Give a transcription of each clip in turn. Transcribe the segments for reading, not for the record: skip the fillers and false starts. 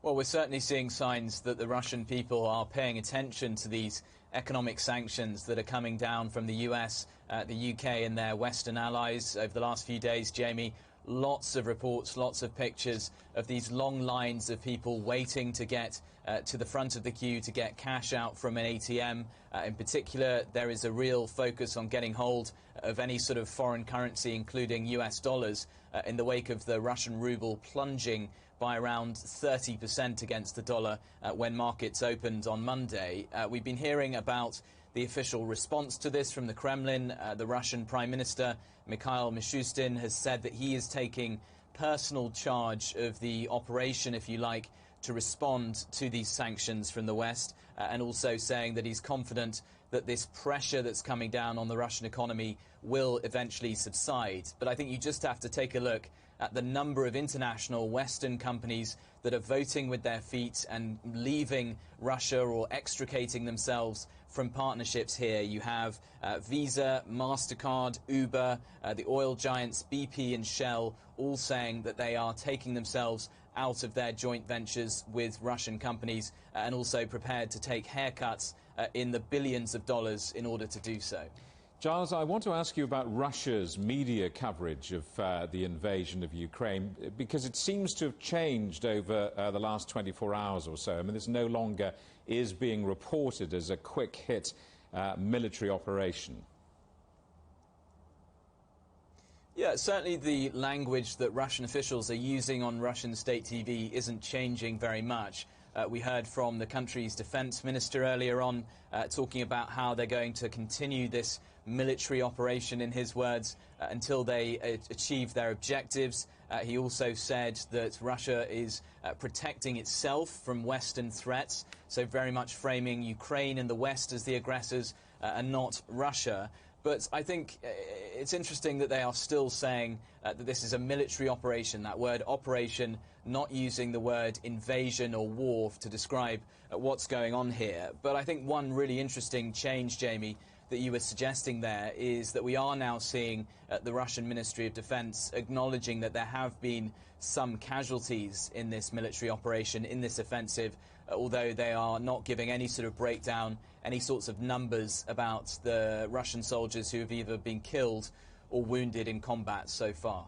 Well, we're certainly seeing signs that the Russian people are paying attention to these economic sanctions that are coming down from the US, the UK and their Western allies over the last few days, Jamie. Lots of reports, lots of pictures of these long lines of people waiting to get to the front of the queue to get cash out from an ATM. In particular, there is a real focus on getting hold of any sort of foreign currency, including US dollars, in the wake of the Russian ruble plunging by around 30% against the dollar when markets opened on Monday. We've been hearing about the official response to this from the Kremlin. The Russian Prime Minister, Mikhail Mishustin, has said that he is taking personal charge of the operation, if you like, to respond to these sanctions from the West, and also saying that he's confident that this pressure that's coming down on the Russian economy will eventually subside. But I think you just have to take a look at the number of international Western companies that are voting with their feet and leaving Russia or extricating themselves from partnerships here. You have Visa, MasterCard, Uber, the oil giants BP and Shell, all saying that they are taking themselves out of their joint ventures with Russian companies and also prepared to take haircuts in the billions of dollars in order to do so. Giles, I want to ask you about Russia's media coverage of the invasion of Ukraine, because it seems to have changed over the last 24 hours or so. I mean, this no longer is being reported as a quick-hit military operation. Yeah, certainly the language that Russian officials are using on Russian state TV isn't changing very much. We heard from the country's defense minister earlier on talking about how they're going to continue this military operation, in his words, until they achieve their objectives. He also said that Russia is protecting itself from Western threats, so very much framing Ukraine and the West as the aggressors and not Russia. But I think it's interesting that they are still saying that this is a military operation, that word operation, not using the word invasion or war to describe what's going on here. But I think one really interesting change, Jamie, that you were suggesting there is that we are now seeing the Russian Ministry of Defense acknowledging that there have been some casualties in this military operation, in this offensive, although they are not giving any sort of breakdown, any sorts of numbers about the Russian soldiers who have either been killed or wounded in combat so far.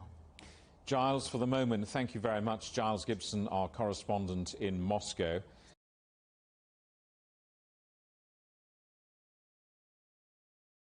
Giles, for the moment, thank you very much. Giles Gibson, our correspondent in Moscow.